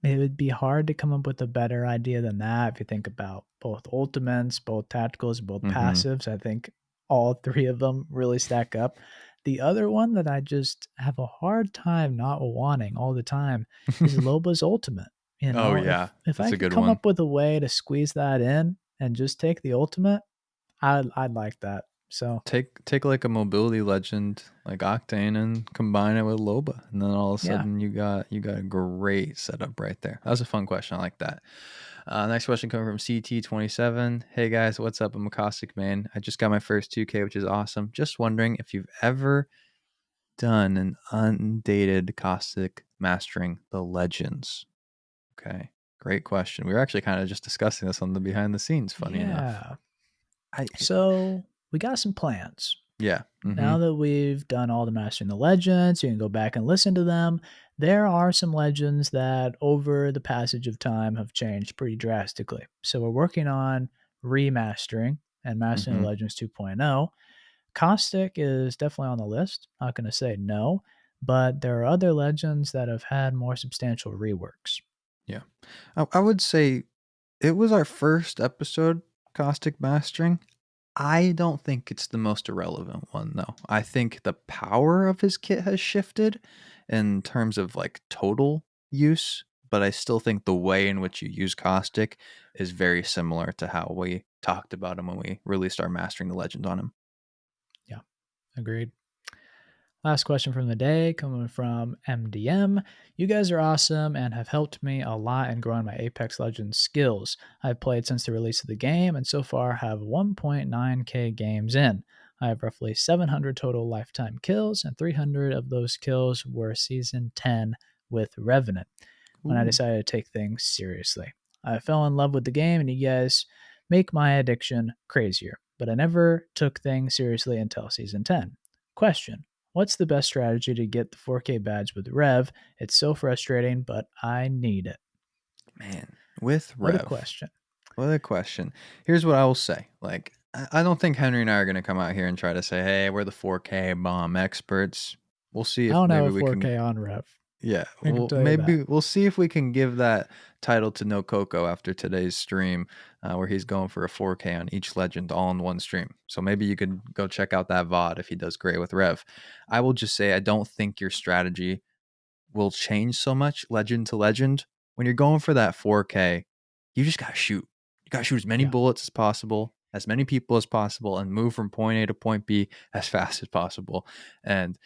It would be hard to come up with a better idea than that if you think about both ultimates, both tacticals, both Mm-hmm. passives. I think all three of them really stack up. The other one that I just have a hard time not wanting all the time is Loba's ultimate. You Oh know, yeah, if I that's a could good come one. up with a way to squeeze that in and just take the ultimate, I'd like that. So Take like a mobility legend like Octane and combine it with Loba, and then all of a yeah, sudden you got a great setup right there. That was a fun question. I like that. Next question coming from CT27. Hey guys, what's up? I'm a Caustic main. I just got my first 2K, which is awesome. Just wondering if you've ever done an undated Caustic mastering the legends. Okay, great question. We were actually kind of just discussing this on the behind the scenes. Funny enough, yeah. I So we got some plans. yeah. Mm-hmm. Now that we've done all the Mastering the Legends, you can go back and listen to them. There are some legends that over the passage of time have changed pretty drastically. So we're working on remastering and Mastering the Mm-hmm. Legends 2.0. Caustic is definitely on the list. Not going to say no, but there are other legends that have had more substantial reworks. Yeah, I would say it was our first episode, Caustic Mastering. I don't think it's the most irrelevant one, though. I think the power of his kit has shifted in terms of like total use, but I still think the way in which you use Caustic is very similar to how we talked about him when we released our Mastering the Legend on him. Yeah, agreed. Last question from the day coming from MDM. You guys are awesome and have helped me a lot in growing my Apex Legends skills. I've played since the release of the game and so far have 1.9k games in. I have roughly 700 total lifetime kills, and 300 of those kills were Season 10 with Revenant when I Ooh, decided to take things seriously. I fell in love with the game, and you guys make my addiction crazier, but I never took things seriously until Season 10. Question: what's the best strategy to get the 4K badge with Rev? It's so frustrating, but I need it. man, with What a Rev. question. What a question. Here's what I will say. Like, I don't think Henry and I are going to come out here and try to say, hey, we're the 4K bomb experts. We'll see I if don't have maybe a we can. 4K on Rev. Yeah, I can well, tell you that. maybe we'll see if we can give that title to No Coco after today's stream, where he's going for a 4K on each legend all in one stream. So maybe you could go check out that VOD if he does great with Rev. I will just say I don't think your strategy will change so much legend to legend. When you're going for that 4K, you just gotta shoot. You gotta shoot as many Yeah. bullets as possible, as many people as possible, and move from point A to point B as fast as possible. And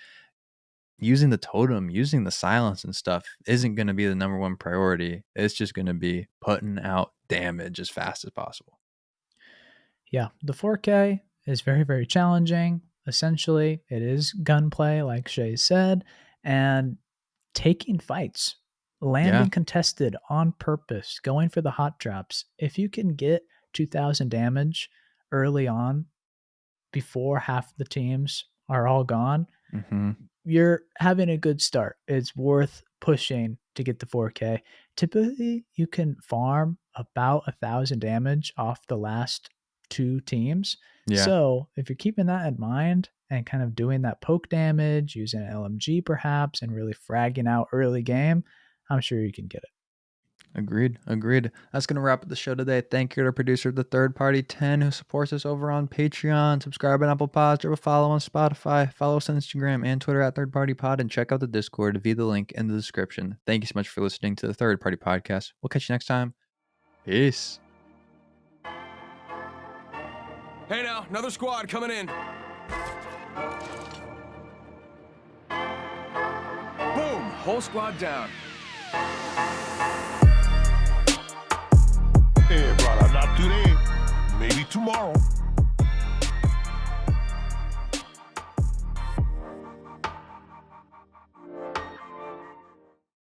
using the totem, using the silence and stuff isn't going to be the number one priority. It's just going to be putting out damage as fast as possible. Yeah. The 4K is very, very challenging. Essentially, it is gunplay, like Shay said, and taking fights, Yeah. landing contested on purpose, going for the hot drops. If you can get 2,000 damage early on before half the teams are all gone, Mm-hmm. you're having a good start. It's worth pushing to get the 4K. Typically, you can farm about 1,000 damage off the last two teams. Yeah. So if you're keeping that in mind and kind of doing that poke damage, using an LMG perhaps, and really fragging out early game, I'm sure you can get it. Agreed. Agreed. That's going to wrap up the show today. Thank you to our producer, the Third Party 10, who supports us over on Patreon. Subscribe on Apple Pods, drop a follow on Spotify. Follow us on Instagram and Twitter at Third Party Pod, and check out the Discord via the link in the description. Thank you so much for listening to the Third Party Podcast. We'll catch you next time. Peace. Hey now, another squad coming in. Boom! Whole squad down. Hey, brother, not today. Maybe tomorrow.